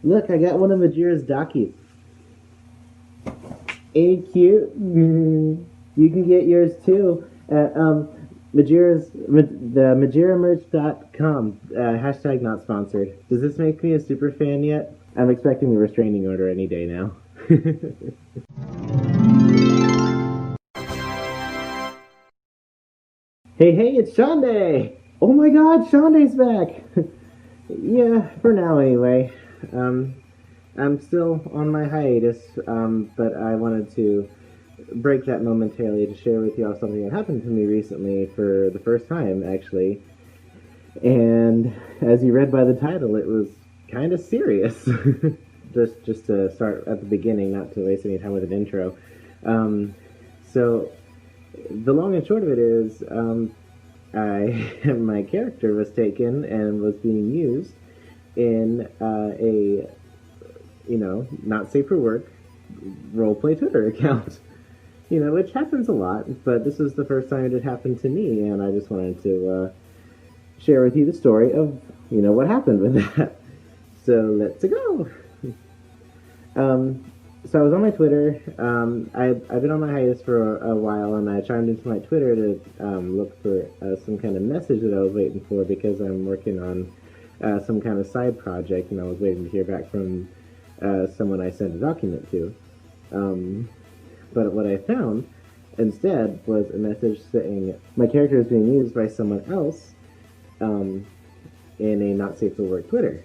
Look, I got one of Majira's Dakis. Ain't cute? You can get yours too at the MajiraMerch.com. Hashtag not sponsored. Does this make me a super fan yet? I'm expecting a restraining order any day now. Hey, hey, it's Schande! Oh my god, Shande's back! Yeah, for now anyway. Um, I'm still on my hiatus, but I wanted to break that momentarily to share with y'all something that happened to me recently for the first time, actually. And as you read by the title, it was kind of serious. just to start at the beginning, not to waste any time with an intro. Um, so the long and short of it is, I my character was taken and was being used in a not safe for work roleplay Twitter account. Which happens a lot, but this is the first time it had happened to me, and I just wanted to share with you the story of what happened with that. So let's go. Um, so I was on my Twitter. I've been on my hiatus for a while, and I chimed into my Twitter to look for some kind of message that I was waiting for because I'm working on some kind of side project, and I was waiting to hear back from someone I sent a document to. But what I found instead was a message saying my character is being used by someone else um, in a not safe for work Twitter.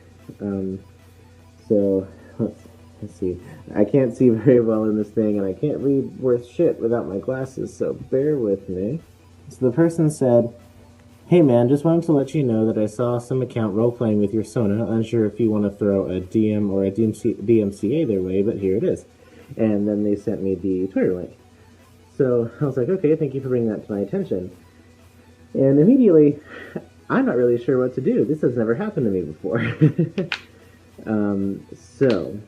So let's see. I can't see very well in this thing, and I can't read worth shit without my glasses, so bear with me. So the person said, "Hey man, just wanted to let you know that I saw some account role playing with your Sona. Unsure if you want to throw a DM or a DMCA their way, but here it is." And then they sent me the Twitter link. So I was like, okay, thank you for bringing that to my attention. And immediately, I'm not really sure what to do. This has never happened to me before. So,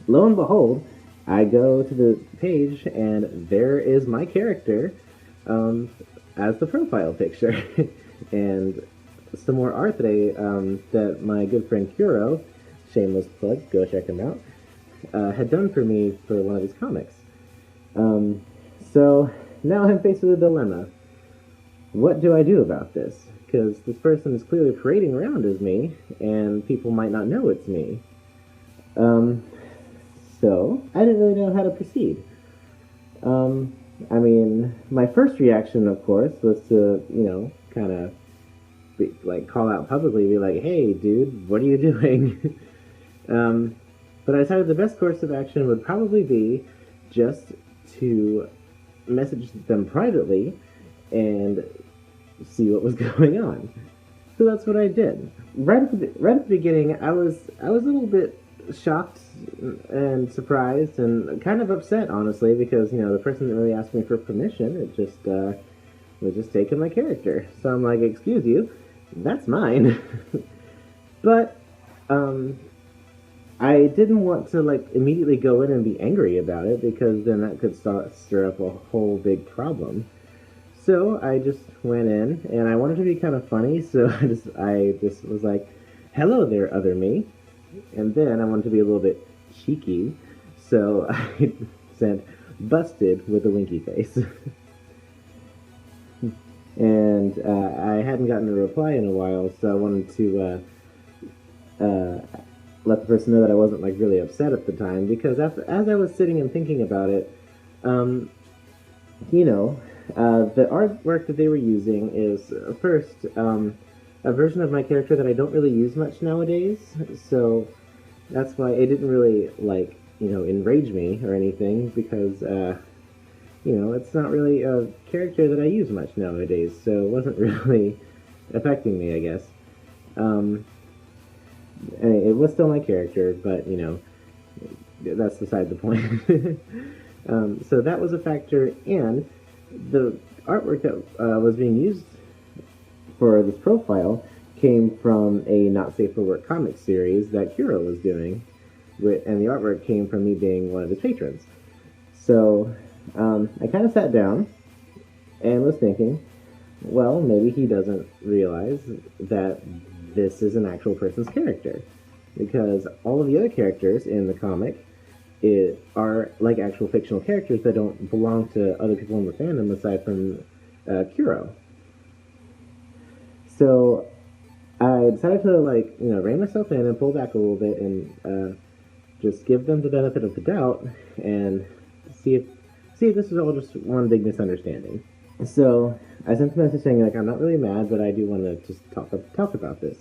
lo and behold, I go to the page, and there is my character as the profile picture. And some more art that my good friend Kuro, shameless plug, go check him out, had done for me for one of his comics. So now I'm faced with a dilemma. What do I do about this? Because this person is clearly parading around as me, and people might not know it's me. Um, so I didn't really know how to proceed. I mean, my first reaction, of course, was to, kind of call out publicly, be like, "Hey, dude, what are you doing?" um, but I decided the best course of action would probably be just to message them privately and see what was going on. So that's what I did. Right at the beginning, I was a little bit shocked and surprised and kind of upset, honestly, because the person didn't really ask me for permission. It just was just taking my character. So I'm like, "Excuse you, that's mine." But I didn't want to immediately go in and be angry about it because then that could stir up a whole big problem. So I just went in and I wanted to be kind of funny, so I just was like, "Hello there, other me," and then I wanted to be a little bit cheeky, so I sent "busted" with a winky face. And I hadn't gotten a reply in a while, so I wanted to let the person know that I wasn't really upset at the time because as I was sitting and thinking about it, um, the artwork that they were using is first a version of my character that I don't really use much nowadays, so that's why it didn't really enrage me or anything because it's not really a character that I use much nowadays, so it wasn't really affecting me, I guess. Um, it was still my character, but that's beside the point. So that was a factor, and the artwork that was being used for this profile came from a Not Safe for Work comic series that Kuro was doing, and the artwork came from me being one of his patrons. So I kind of sat down and was thinking, well, maybe he doesn't realize that this is an actual person's character. because all of the other characters in the comic are like actual fictional characters that don't belong to other people in the fandom aside from Kuro. So I decided to rein myself in and pull back a little bit and just give them the benefit of the doubt and see if this is all just one big misunderstanding. So I sent a message saying I'm not really mad, but I do want to just talk about this.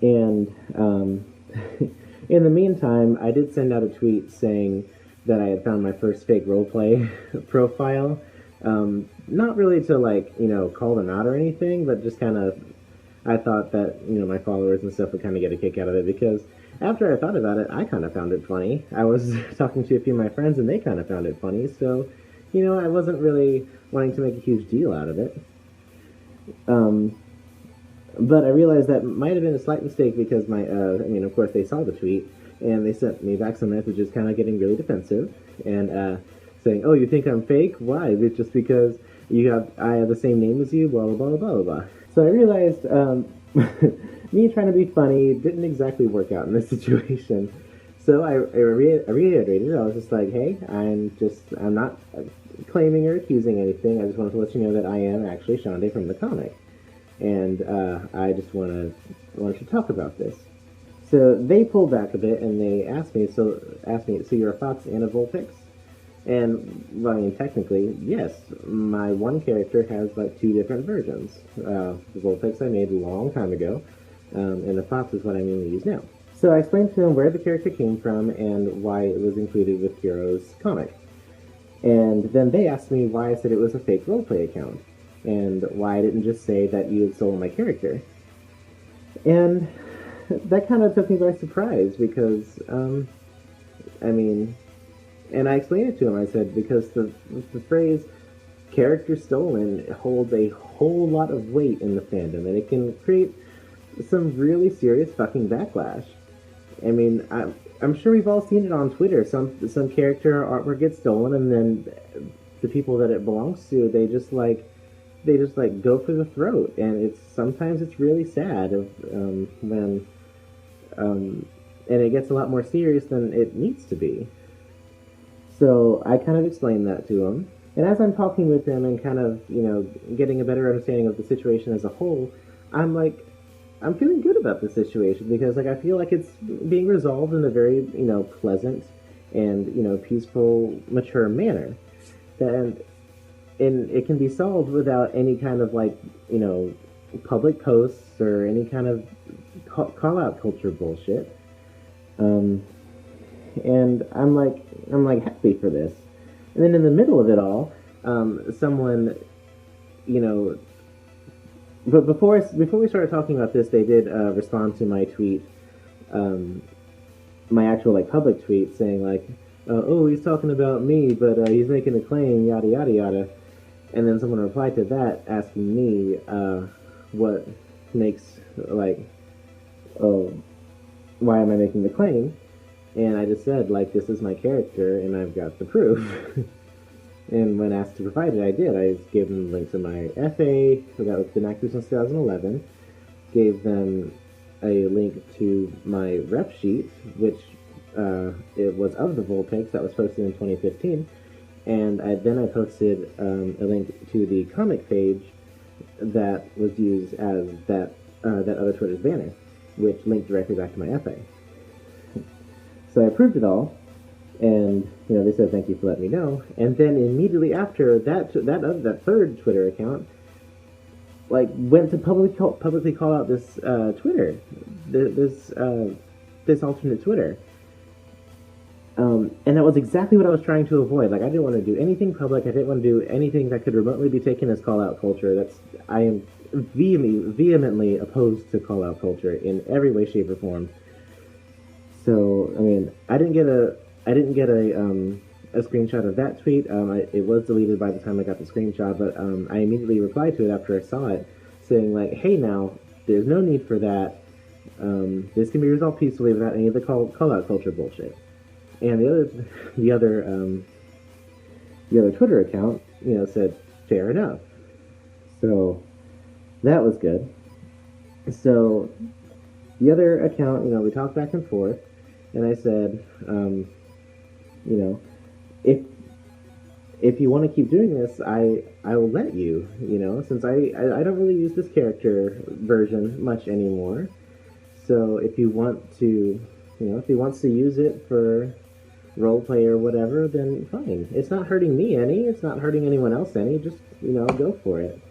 And in the meantime, I did send out a tweet saying that I had found my first fake roleplay profile. Not really to call them out or anything, but just kind of, I thought that my followers and stuff would kind of get a kick out of it, because after I thought about it, I kind of found it funny. I was talking to a few of my friends and they kind of found it funny, so I wasn't really wanting to make a huge deal out of it. But I realized that might have been a slight mistake, because of course they saw the tweet and they sent me back some messages kind of getting really defensive and saying, "Oh, you think I'm fake? Why? It's just because I have the same name as you, blah, blah, blah, blah, blah." So I realized me trying to be funny didn't exactly work out in this situation. So I reiterated. I was just like, "Hey, I'm not claiming or accusing anything. I just wanted to let you know that I am actually Schande from the comic. And I just wanted to talk about this." So they pulled back a bit and they asked me, so you're a fox and a Vulpix? And, well, technically, yes. My one character has, two different versions. The Vulpix I made a long time ago, and the fox is what I mainly use now. So I explained to them where the character came from and why it was included with Kuro's comic. And then they asked me why I said it was a fake roleplay account, and why I didn't just say that you had stolen my character. And that kind of took me by surprise, because, and I explained it to him. I said, because the phrase "character stolen" holds a whole lot of weight in the fandom, and it can create some really serious fucking backlash. I'm sure we've all seen it on Twitter. Some character artwork gets stolen, and then the people that it belongs to, they just go for the throat, and sometimes it's really sad when and it gets a lot more serious than it needs to be. So I kind of explained that to him, and as I'm talking with him and kind of getting a better understanding of the situation as a whole, I'm feeling good about the situation, because I feel like it's being resolved in a very pleasant and peaceful, mature manner, and it can be solved without any kind of public posts or any kind of call out culture bullshit. And I'm happy for this. And then in the middle of it all, someone, but before we started talking about this, they did respond to my tweet, my actual public tweet, saying "Oh, he's talking about me, but he's making a claim, yada yada yada." And then someone replied to that asking me what makes oh, why am I making the claim? And I just said this is my character and I've got the proof. And when asked to provide it, I did. I gave them links to my FA, so that was been active since 2011. Gave them a link to my rep sheet, which it was of the Vulpix, that was posted in 2015. And then I posted a link to the comic page that was used as that other Twitter's banner, which linked directly back to my FA. So I approved it all, and they said thank you for letting me know. And then immediately after that third Twitter account went to publicly call out this Twitter, this alternate Twitter. And that was exactly what I was trying to avoid. I didn't want to do anything public. I didn't want to do anything that could remotely be taken as call-out culture. I am vehemently opposed to call-out culture in every way, shape, or form. So, I didn't get a screenshot of that tweet. It was deleted by the time I got the screenshot, but I immediately replied to it after I saw it, saying "Hey, now there's no need for that. This can be resolved peacefully without any of the call-out culture bullshit." And the other Twitter account, said fair enough. So that was good. So the other account, we talked back and forth, and I said, if you want to keep doing this, I will let you, since I don't really use this character version much anymore. So if you want to, if he wants to use it for roleplay or whatever, then fine. It's not hurting me any. It's not hurting anyone else any. Just, go for it.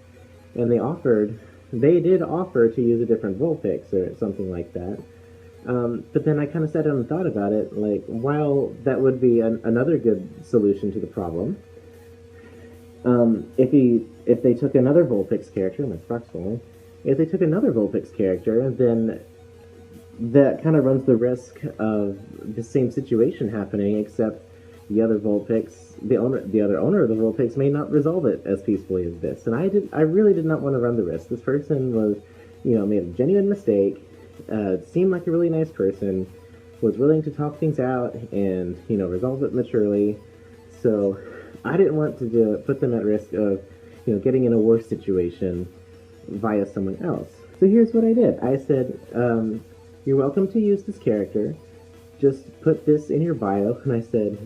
And they did offer to use a different Vulpix or something like that. But then I kind of sat down and thought about it, like, while that would be another good solution to the problem, if they took another Vulpix character, my spark's falling, if they took another Vulpix character, then that kind of runs the risk of the same situation happening, except the other Vulpix, the other owner of the Vulpix may not resolve it as peacefully as this. And I really did not want to run the risk. This person was, made a genuine mistake, seemed like a really nice person, was willing to talk things out and, resolve it maturely. So I didn't want to put them at risk of, getting in a worse situation via someone else. So here's what I did. I said, you're welcome to use this character. Just put this in your bio. And I said,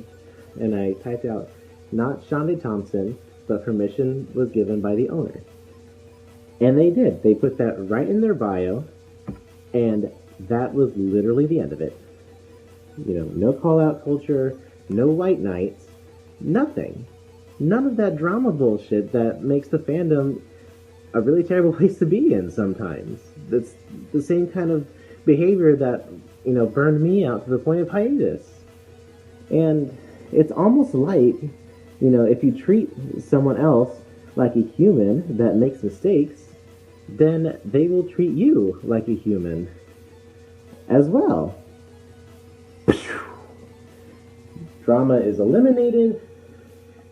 and I typed out, not Schande Thompson, but permission was given by the owner. And they did. They put that right in their bio, and that was literally the end of it. No call-out culture, no white knights, nothing. None of that drama bullshit that makes the fandom a really terrible place to be in sometimes. That's the same kind of behavior that, burned me out to the point of hiatus. And it's almost like, if you treat someone else like a human that makes mistakes, then they will treat you like a human as well. Drama is eliminated.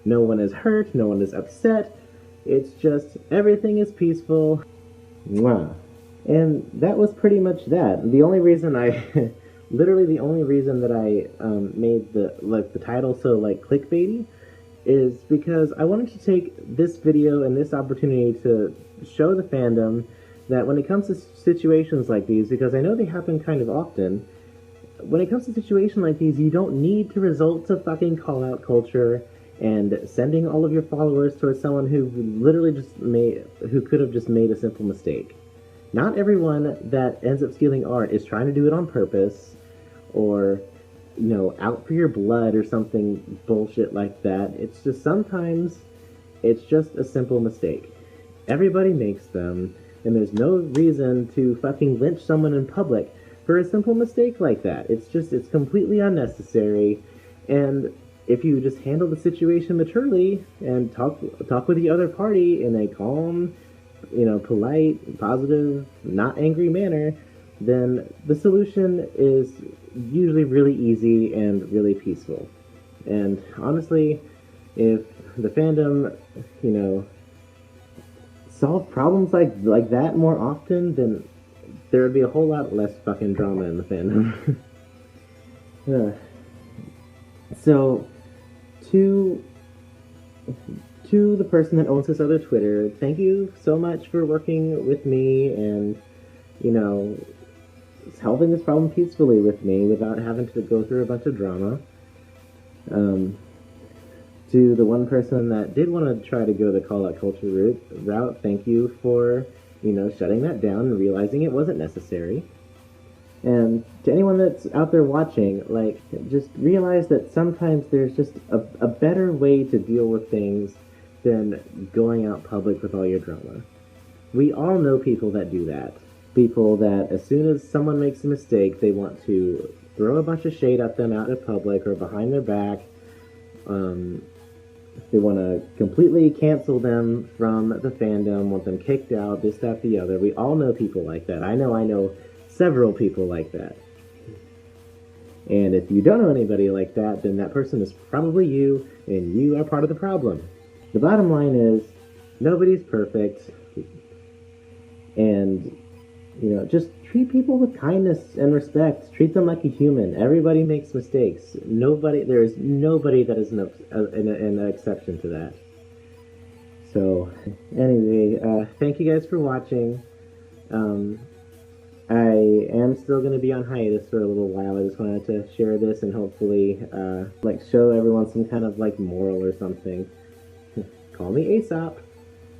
No one is hurt. No one is upset. It's just everything is peaceful. Mwah. And that was pretty much that. The only reason literally the only reason that I made the title so clickbaity is because I wanted to take this video and this opportunity to show the fandom that when it comes to situations like these, because I know they happen kind of often, when it comes to situations like these, you don't need to resort to fucking call-out culture and sending all of your followers towards someone who literally who could have just made a simple mistake. Not everyone that ends up stealing art is trying to do it on purpose, or, out for your blood or something bullshit like that. It's just sometimes it's just a simple mistake. Everybody makes them, and there's no reason to fucking lynch someone in public for a simple mistake like that. It's completely unnecessary, and if you just handle the situation maturely and talk with the other party in a calm, polite, positive, not angry manner, then the solution is usually really easy and really peaceful. And honestly, if the fandom, solved problems like that more often, then there would be a whole lot less fucking drama in the fandom. So, to the person that owns this other Twitter, thank you so much for working with me and, solving this problem peacefully with me without having to go through a bunch of drama. To the one person that did want to try to go the call-out culture route, thank you for, shutting that down and realizing it wasn't necessary. And to anyone that's out there watching, just realize that sometimes there's just a better way to deal with things than going out public with all your drama. We all know people that do that. People that as soon as someone makes a mistake, they want to throw a bunch of shade at them out in public or behind their back. They want to completely cancel them from the fandom, want them kicked out, this, that, the other. We all know people like that. I know several people like that. And if you don't know anybody like that, then that person is probably you, and you are part of the problem. The bottom line is, nobody's perfect, and, just treat people with kindness and respect. Treat them like a human. Everybody makes mistakes. There is nobody that is an exception to that. So, anyway, thank you guys for watching. I am still going to be on hiatus for a little while. I just wanted to share this and hopefully, like, show everyone some kind of, like, moral or something. Call me Aesop.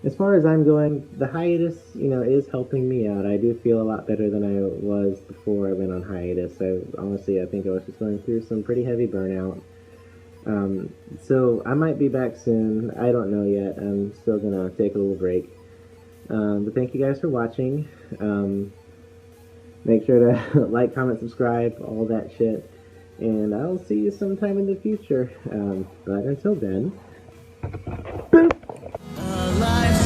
As far as I'm going, the hiatus, you know, is helping me out. I do feel a lot better than I was before I went on hiatus. Honestly, I think I was just going through some pretty heavy burnout. So I might be back soon. I don't know yet. I'm still gonna take a little break. But thank you guys for watching. Make sure to like, comment, subscribe, all that shit. And I'll see you sometime in the future. But until then... Alive.